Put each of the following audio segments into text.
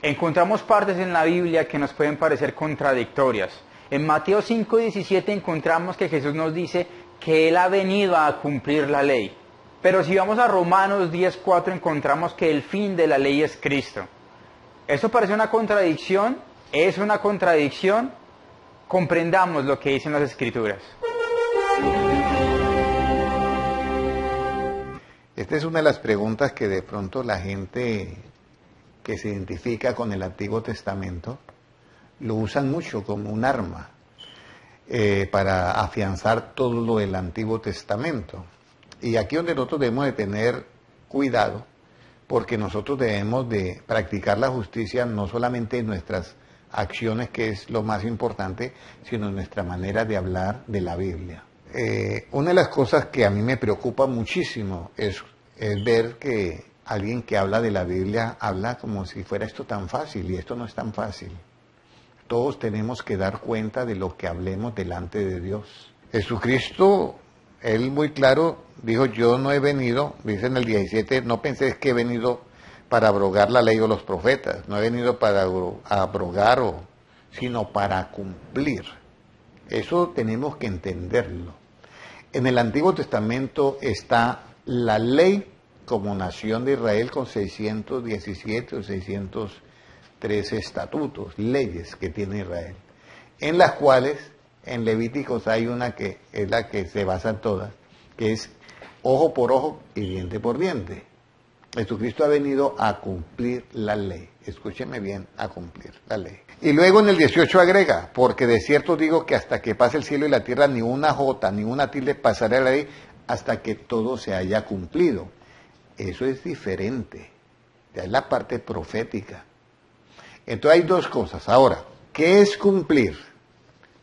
Encontramos partes en la Biblia que nos pueden parecer contradictorias. En Mateo 5:17 encontramos que Jesús nos dice que Él ha venido a cumplir la ley. Pero si vamos a Romanos 10:4 encontramos que el fin de la ley es Cristo. ¿Eso parece una contradicción? ¿Es una contradicción? Comprendamos lo que dicen las Escrituras. Esta es una de las preguntas que de pronto la gente que se identifica con el Antiguo Testamento lo usan mucho como un arma para afianzar todo lo del Antiguo Testamento. Y aquí donde nosotros debemos de tener cuidado, porque nosotros debemos de practicar la justicia no solamente en nuestras acciones, que es lo más importante, sino en nuestra manera de hablar de la Biblia. Una de las cosas que a mí me preocupa muchísimo es ver que alguien que habla de la Biblia habla como si fuera esto tan fácil, y esto no es tan fácil. Todos tenemos que dar cuenta de lo que hablemos delante de Dios. Jesucristo, Él muy claro dijo, yo no he venido, dice en el 17, no penséis que he venido para abrogar la ley o los profetas, no he venido para abrogar, sino para cumplir. Eso tenemos que entenderlo. En el Antiguo Testamento está la ley como nación de Israel con 617 o 613 estatutos, leyes que tiene Israel, en las cuales en Levíticos hay una que es la que se basan todas, que es ojo por ojo y diente por diente. Jesucristo ha venido a cumplir la ley. Escúcheme bien, a cumplir la ley. Y luego en el 18 agrega, porque de cierto digo que hasta que pase el cielo y la tierra, ni una jota, ni una tilde pasará la ley hasta que todo se haya cumplido. Eso es diferente. Ya es la parte profética. Entonces hay dos cosas. Ahora, ¿qué es cumplir?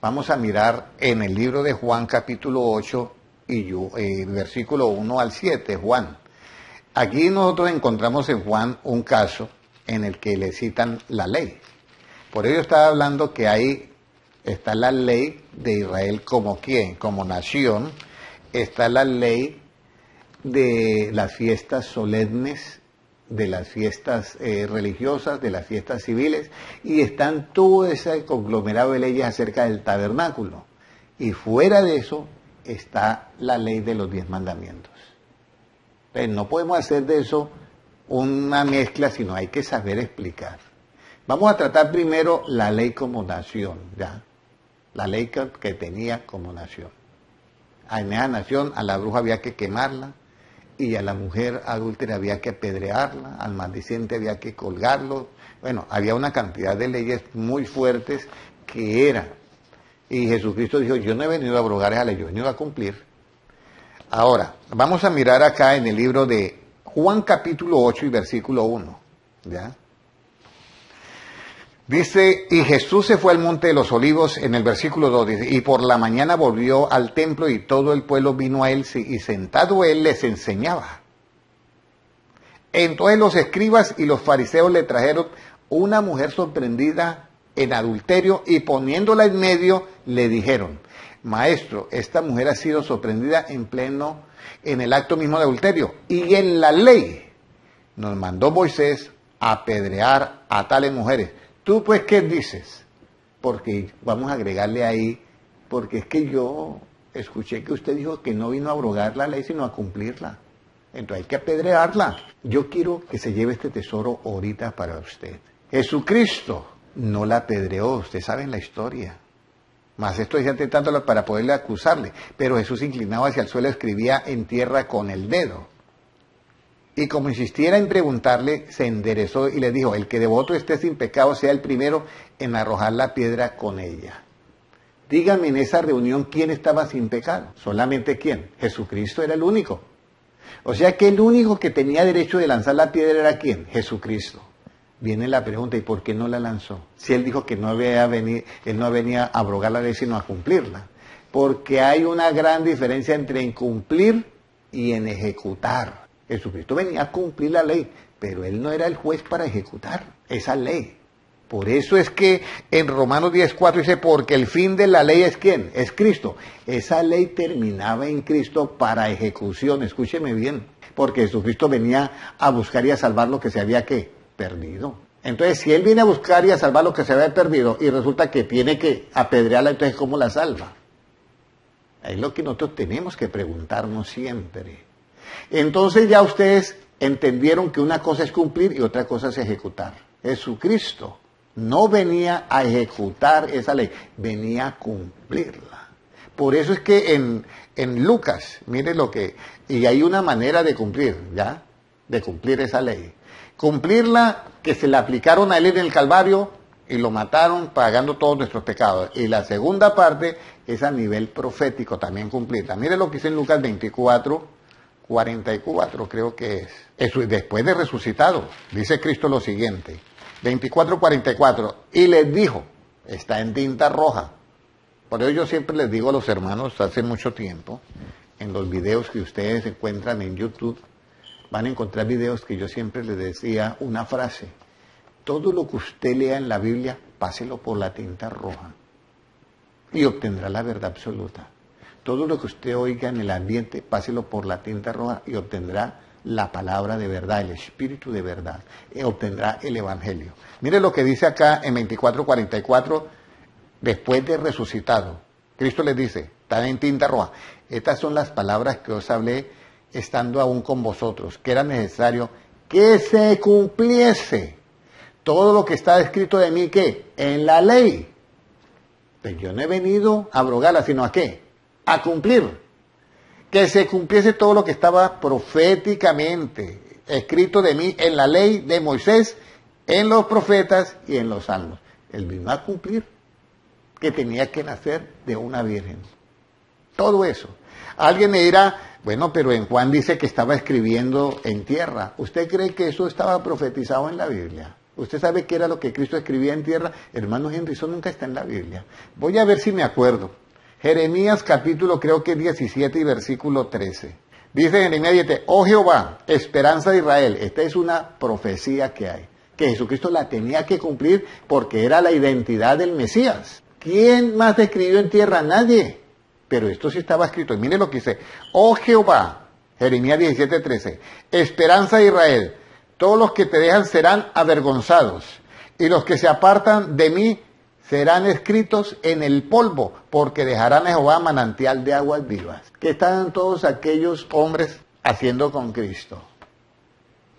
Vamos a mirar en el libro de Juan capítulo 8 y versículo 1 al 7, Juan. Aquí nosotros encontramos en Juan un caso en el que le citan la ley. Por ello estaba hablando que ahí está la ley de Israel como quién, como nación, está la ley de las fiestas solemnes, de las fiestas religiosas, de las fiestas civiles, y están todo ese conglomerado de leyes acerca del tabernáculo. Y fuera de eso está la ley de los 10 mandamientos. Entonces, no podemos hacer de eso una mezcla, sino hay que saber explicar. Vamos a tratar primero la ley como nación, ¿ya? La ley que tenía como nación. En esa nación a la bruja había que quemarla, y a la mujer adúltera había que apedrearla, al maldiciente había que colgarlo. Bueno, había una cantidad de leyes muy fuertes que eran. Y Jesucristo dijo, yo no he venido a abrogar esa ley, yo he venido a cumplir. Ahora, vamos a mirar acá en el libro de Juan capítulo 8 y versículo 1, ¿ya? Dice, y Jesús se fue al monte de los olivos, en el versículo 2, dice, y por la mañana volvió al templo y todo el pueblo vino a él, y sentado él les enseñaba. Entonces los escribas y los fariseos le trajeron una mujer sorprendida en adulterio y poniéndola en medio le dijeron, maestro, esta mujer ha sido sorprendida en el acto mismo de adulterio, y en la ley nos mandó Moisés a apedrear a tales mujeres. ¿Tú pues qué dices? Porque vamos a agregarle ahí, porque es que yo escuché que usted dijo que no vino a abrogar la ley, sino a cumplirla. Entonces hay que apedrearla. Yo quiero que se lleve este tesoro ahorita para usted. Jesucristo no la apedreó, ustedes saben la historia. Más esto decía intentándolo para poderle acusarle. Pero Jesús inclinado hacia el suelo escribía en tierra con el dedo. Y como insistiera en preguntarle, se enderezó y le dijo, el que de vosotros esté sin pecado sea el primero en arrojar la piedra con ella. Díganme en esa reunión quién estaba sin pecado. ¿Solamente quién? Jesucristo era el único. O sea que el único que tenía derecho de lanzar la piedra era ¿quién? Jesucristo. Viene la pregunta, ¿y por qué no la lanzó? Si él dijo que no venía a abrogar la ley, sino a cumplirla. Porque hay una gran diferencia entre incumplir y en ejecutar. Jesucristo venía a cumplir la ley, pero él no era el juez para ejecutar esa ley. Por eso es que en Romanos 10:4 dice, porque el fin de la ley es ¿quién? Es Cristo. Esa ley terminaba en Cristo para ejecución, escúcheme bien, porque Jesucristo venía a buscar y a salvar lo que se había ¿qué? Perdido. Entonces, si Él viene a buscar y a salvar lo que se había perdido y resulta que tiene que apedrearla, entonces ¿cómo la salva? Es lo que nosotros tenemos que preguntarnos siempre. Entonces ya ustedes entendieron que una cosa es cumplir y otra cosa es ejecutar. Jesucristo no venía a ejecutar esa ley, venía a cumplirla. Por eso es que en Lucas, mire lo que... Y hay una manera de cumplir, ¿ya? De cumplir esa ley. Cumplirla, que se la aplicaron a Él en el Calvario y lo mataron pagando todos nuestros pecados. Y la segunda parte es a nivel profético también cumplirla. Mire lo que dice en Lucas 24, 44 creo que es. Después de resucitado, dice Cristo lo siguiente. 24, 44. Y les dijo, está en tinta roja. Por eso yo siempre les digo a los hermanos, hace mucho tiempo, en los videos que ustedes encuentran en YouTube, van a encontrar videos que yo siempre les decía una frase. Todo lo que usted lea en la Biblia, páselo por la tinta roja y obtendrá la verdad absoluta. Todo lo que usted oiga en el ambiente, páselo por la tinta roja y obtendrá la palabra de verdad, el espíritu de verdad, y obtendrá el evangelio. Mire lo que dice acá en 24:44, después de resucitado. Cristo les dice, está en tinta roja. Estas son las palabras que os hablé estando aún con vosotros, que era necesario que se cumpliese todo lo que está escrito de mí, ¿qué? En la ley. Pues yo no he venido a abrogarla, sino ¿a qué? A cumplir. Que se cumpliese todo lo que estaba proféticamente escrito de mí en la ley de Moisés, en los profetas y en los salmos. Él vino a cumplir que tenía que nacer de una virgen. Todo eso. Alguien me dirá, bueno, pero en Juan dice que estaba escribiendo en tierra. ¿Usted cree que eso estaba profetizado en la Biblia? ¿Usted sabe qué era lo que Cristo escribía en tierra? Hermano Henry, eso nunca está en la Biblia. Voy a ver si me acuerdo. Jeremías capítulo creo que 17 y versículo 13. Dice Jeremías 17, oh Jehová, esperanza de Israel. Esta es una profecía que hay. Que Jesucristo la tenía que cumplir porque era la identidad del Mesías. ¿Quién más escribió en tierra? Nadie. Pero esto sí estaba escrito. Y mire lo que dice. Oh Jehová, Jeremías 17:13. Esperanza de Israel. Todos los que te dejan serán avergonzados. Y los que se apartan de mí serán escritos en el polvo. Porque dejarán a Jehová manantial de aguas vivas. ¿Qué estaban todos aquellos hombres haciendo con Cristo?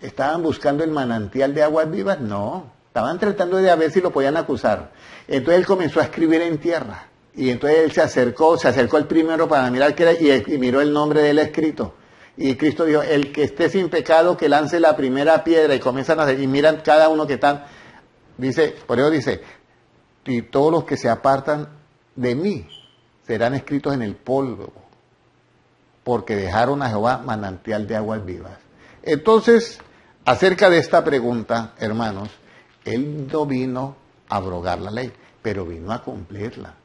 ¿Estaban buscando el manantial de aguas vivas? No. Estaban tratando de ver si lo podían acusar. Entonces él comenzó a escribir en tierra. Y entonces él se acercó el primero para mirar qué era y miró el nombre del escrito. Y Cristo dijo, el que esté sin pecado que lance la primera piedra, y comienzan a hacer, y miran cada uno que están, dice, por eso dice, y todos los que se apartan de mí serán escritos en el polvo, porque dejaron a Jehová manantial de aguas vivas. Entonces, acerca de esta pregunta, hermanos, él no vino a abrogar la ley, pero vino a cumplirla.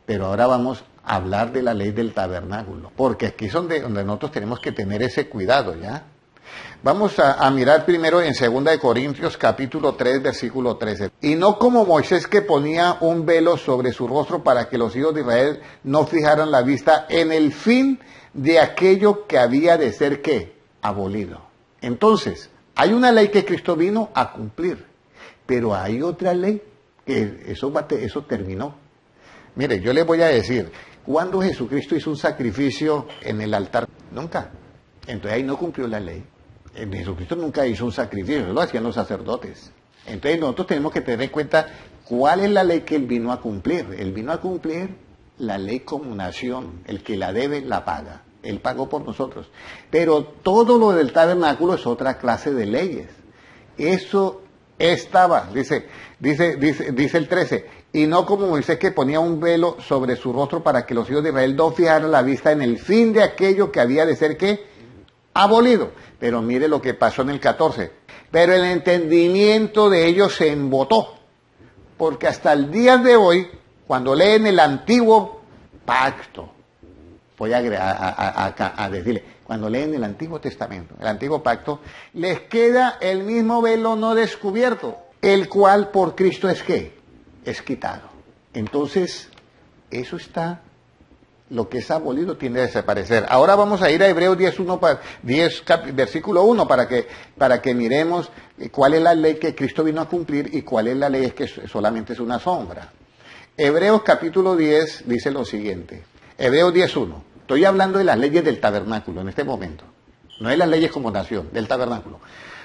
Pero ahora vamos a hablar de la ley del tabernáculo, porque aquí es donde nosotros tenemos que tener ese cuidado, ¿ya? Vamos a mirar primero en 2 Corintios capítulo 3, versículo 13. Y no como Moisés que ponía un velo sobre su rostro para que los hijos de Israel no fijaran la vista en el fin de aquello que había de ser, ¿qué? Abolido. Entonces, hay una ley que Cristo vino a cumplir, pero hay otra ley que eso terminó. Mire, yo les voy a decir, ¿cuándo Jesucristo hizo un sacrificio en el altar? Nunca. Entonces ahí no cumplió la ley. Jesucristo nunca hizo un sacrificio, lo hacían los sacerdotes. Entonces nosotros tenemos que tener en cuenta cuál es la ley que Él vino a cumplir. Él vino a cumplir la ley como nación. El que la debe, la paga. Él pagó por nosotros. Pero todo lo del tabernáculo es otra clase de leyes. Eso estaba, dice el 13, y no como Moisés que ponía un velo sobre su rostro para que los hijos de Israel no fijaran la vista en el fin de aquello que había de ser, ¿qué? Abolido. Pero mire lo que pasó en el 14. Pero el entendimiento de ellos se embotó, porque hasta el día de hoy, cuando leen el antiguo pacto, voy a decirle, cuando leen el Antiguo Testamento, el Antiguo Pacto, les queda el mismo velo no descubierto, el cual por Cristo es ¿qué? Es quitado. Entonces, eso está Lo que es abolido tiende a desaparecer. Ahora vamos a ir a Hebreos 10, versículo 1, para que miremos cuál es la ley que Cristo vino a cumplir y cuál es la ley que solamente es una sombra. Hebreos capítulo 10 dice lo siguiente. Hebreos 10:1. Estoy hablando de las leyes del tabernáculo en este momento. No es las leyes como nación, del tabernáculo.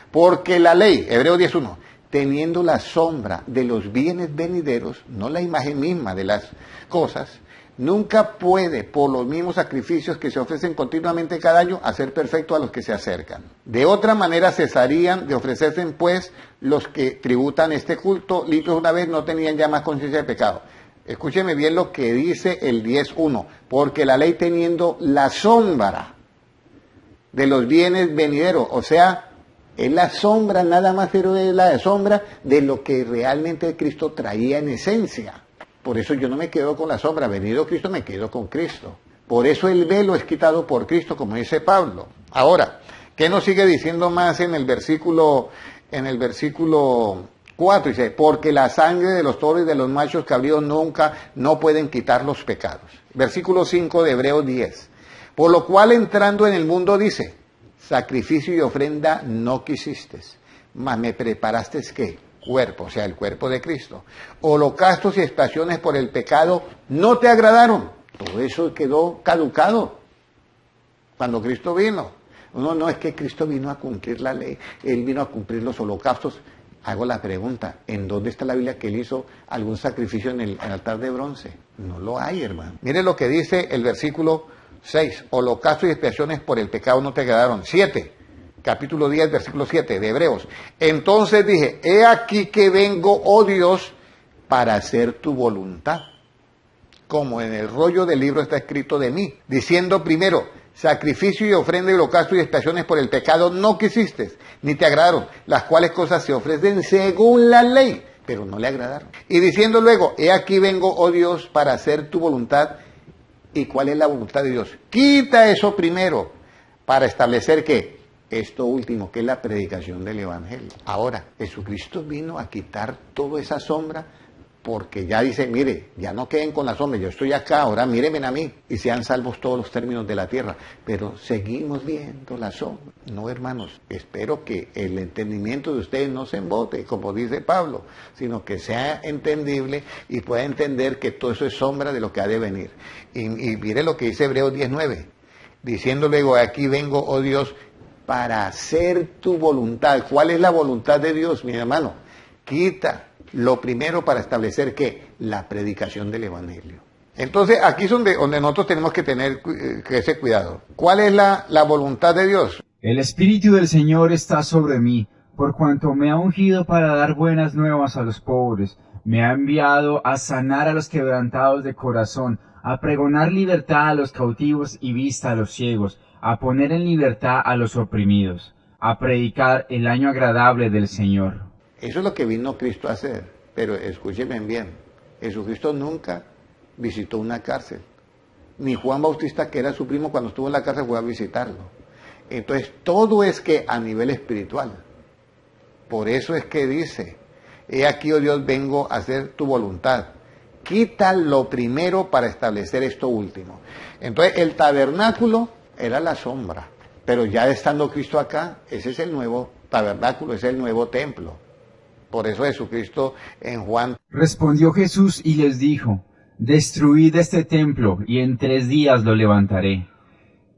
Porque la ley, Hebreos 10:1, teniendo la sombra de los bienes venideros, no la imagen misma de las cosas, nunca puede, por los mismos sacrificios que se ofrecen continuamente cada año, hacer perfecto a los que se acercan. De otra manera cesarían de ofrecerse, pues, los que tributan este culto, limpios una vez, no tenían ya más conciencia de pecado. Escúcheme bien lo que dice el 10:1, porque la ley teniendo la sombra de los bienes venideros, o sea, es la sombra, nada más, pero es la sombra de lo que realmente Cristo traía en esencia. Por eso yo no me quedo con la sombra, venido Cristo me quedo con Cristo. Por eso el velo es quitado por Cristo, como dice Pablo. Ahora, ¿qué nos sigue diciendo más en el versículo 4? Dice, porque la sangre de los toros y de los machos cabríos no pueden quitar los pecados. Versículo 5 de Hebreos 10. Por lo cual entrando en el mundo dice, sacrificio y ofrenda no quisiste, mas me preparaste ¿qué? Cuerpo, o sea, el cuerpo de Cristo. Holocaustos y expiaciones por el pecado no te agradaron. Todo eso quedó caducado cuando Cristo vino. No es que Cristo vino a cumplir la ley, Él vino a cumplir los holocaustos. Hago la pregunta, ¿en dónde está la Biblia que Él hizo algún sacrificio en el altar de bronce? No lo hay, hermano. Mire lo que dice el versículo 6, holocaustos y expiaciones por el pecado no te agradaron. 7, capítulo 10, versículo 7 de Hebreos. Entonces dije, he aquí que vengo, oh Dios, para hacer tu voluntad. Como en el rollo del libro está escrito de mí, diciendo primero, sacrificio y ofrenda y holocausto y expiaciones por el pecado no quisiste, ni te agradaron, las cuales cosas se ofrecen según la ley, pero no le agradaron. Y diciendo luego, he aquí vengo, oh Dios, para hacer tu voluntad. ¿Y cuál es la voluntad de Dios? Quita eso primero para establecer ¿qué? Esto último, que es la predicación del Evangelio. Ahora, Jesucristo vino a quitar toda esa sombra porque ya dice, mire, ya no queden con la sombra, yo estoy acá, ahora mírenme a mí y sean salvos todos los términos de la tierra. Pero seguimos viendo la sombra. No, hermanos, espero que el entendimiento de ustedes no se embote, como dice Pablo, sino que sea entendible y pueda entender que todo eso es sombra de lo que ha de venir. Y mire lo que dice Hebreos 10:9, diciendo luego, aquí vengo, oh Dios, para hacer tu voluntad. ¿Cuál es la voluntad de Dios, mi hermano? Quita lo primero para establecer ¿qué? La predicación del Evangelio. Entonces, aquí es donde nosotros tenemos que tener ese cuidado. ¿Cuál es la voluntad de Dios? El Espíritu del Señor está sobre mí, por cuanto me ha ungido para dar buenas nuevas a los pobres. Me ha enviado a sanar a los quebrantados de corazón, a pregonar libertad a los cautivos y vista a los ciegos, a poner en libertad a los oprimidos, a predicar el año agradable del Señor. Eso es lo que vino Cristo a hacer. Pero escúchenme bien, Jesucristo nunca visitó una cárcel. Ni Juan Bautista, que era su primo, cuando estuvo en la cárcel fue a visitarlo. Entonces, todo es que a nivel espiritual. Por eso es que dice, he aquí, oh Dios, vengo a hacer tu voluntad. Quita lo primero para establecer esto último. Entonces, el tabernáculo era la sombra. Pero ya estando Cristo acá, ese es el nuevo tabernáculo, ese es el nuevo templo. Por eso Jesucristo en Juan. Respondió Jesús y les dijo, destruid este templo y en 3 días lo levantaré.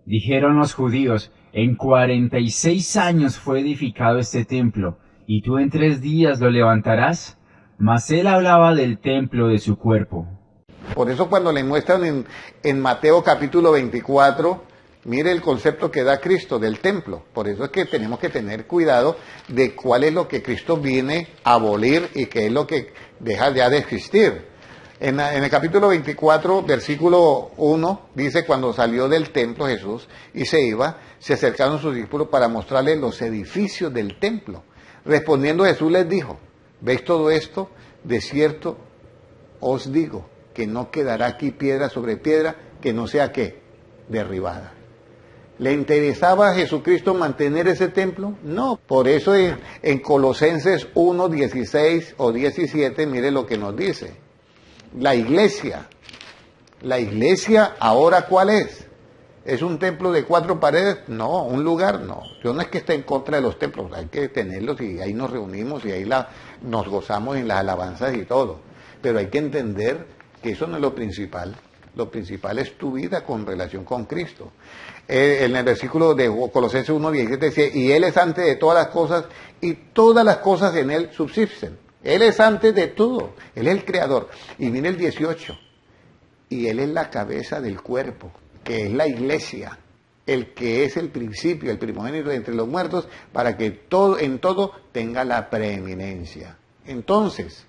Dijeron los judíos, en 46 años fue edificado este templo, ¿y tú en 3 días lo levantarás? Mas él hablaba del templo de su cuerpo. Por eso cuando le muestran en Mateo capítulo 24, mire el concepto que da Cristo del templo. Por eso es que tenemos que tener cuidado de cuál es lo que Cristo viene a abolir y qué es lo que deja ya de existir. En el capítulo 24, versículo 1, dice, cuando salió del templo Jesús y se iba, se acercaron sus discípulos para mostrarles los edificios del templo. Respondiendo Jesús les dijo, ¿veis todo esto? De cierto os digo que no quedará aquí piedra sobre piedra que no sea ¿qué? Derribada. ¿Le interesaba a Jesucristo mantener ese templo? No. Por eso en Colosenses 1, 16 o 17, mire lo que nos dice. La iglesia La iglesia, ¿ahora cuál es? ¿Es un templo de 4 paredes? No, un lugar no. Yo no es que esté en contra de los templos, hay que tenerlos y ahí nos reunimos y ahí nos gozamos en las alabanzas y todo. Pero hay que entender que eso no es lo principal. Lo principal es tu vida con relación con Cristo. En el versículo de Colosenses 1:17 dice, y Él es antes de todas las cosas y todas las cosas en Él subsisten. Él es antes de todo, Él es el creador. Y viene el 18, y Él es la cabeza del cuerpo, que es la iglesia, el que es el principio, el primogénito de entre los muertos, para que todo, en todo tenga la preeminencia. Entonces,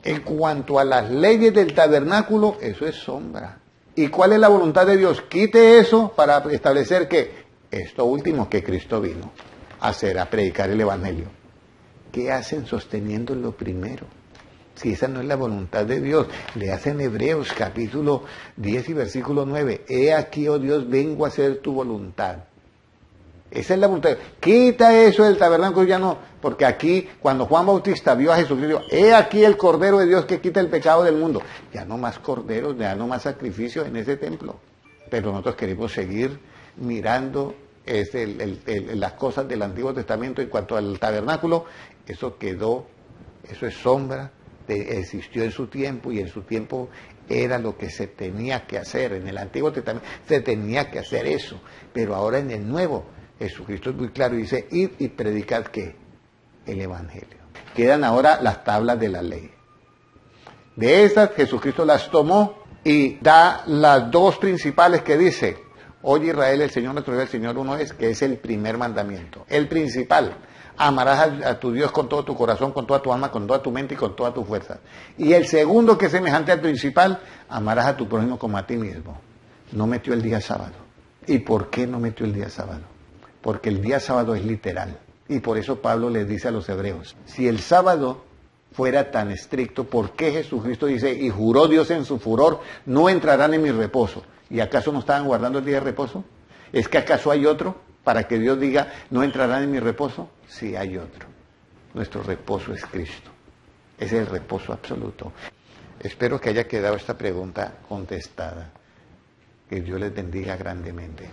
en cuanto a las leyes del tabernáculo, eso es sombra. ¿Y cuál es la voluntad de Dios? Quite eso para establecer que esto último que Cristo vino a hacer, a predicar el Evangelio. ¿Qué hacen sosteniendo lo primero? Si esa no es la voluntad de Dios, le hacen Hebreos capítulo 10 y versículo 9. He aquí, oh Dios, vengo a hacer tu voluntad. Esa es la voluntad. Quita eso del tabernáculo ya no, porque aquí cuando Juan Bautista vio a Jesucristo, he aquí el Cordero de Dios que quita el pecado del mundo. Ya no más corderos, ya no más sacrificios en ese templo. Pero nosotros queremos seguir mirando las cosas del Antiguo Testamento en cuanto al tabernáculo. Eso quedó, eso es sombra, existió en su tiempo y en su tiempo era lo que se tenía que hacer. En el Antiguo Testamento se tenía que hacer eso, pero ahora en el Nuevo, Jesucristo es muy claro y dice, id y predicad ¿qué? El Evangelio. Quedan ahora las tablas de la ley. De esas Jesucristo las tomó y da las dos principales que dice, oye Israel, el Señor nuestro Dios, el Señor uno es, que es el primer mandamiento. El principal, amarás a tu Dios con todo tu corazón, con toda tu alma, con toda tu mente y con toda tu fuerza. Y el segundo, que es semejante al principal, amarás a tu prójimo como a ti mismo. No metió el día sábado. ¿Y por qué no metió el día sábado? Porque el día sábado es literal. Y por eso Pablo les dice a los hebreos, si el sábado fuera tan estricto, ¿por qué Jesucristo dice, y juró Dios en su furor, no entrarán en mi reposo? ¿Y acaso no estaban guardando el día de reposo? ¿Es que acaso hay otro para que Dios diga, no entrarán en mi reposo? Sí, hay otro. Nuestro reposo es Cristo. Es el reposo absoluto. Espero que haya quedado esta pregunta contestada. Que Dios les bendiga grandemente.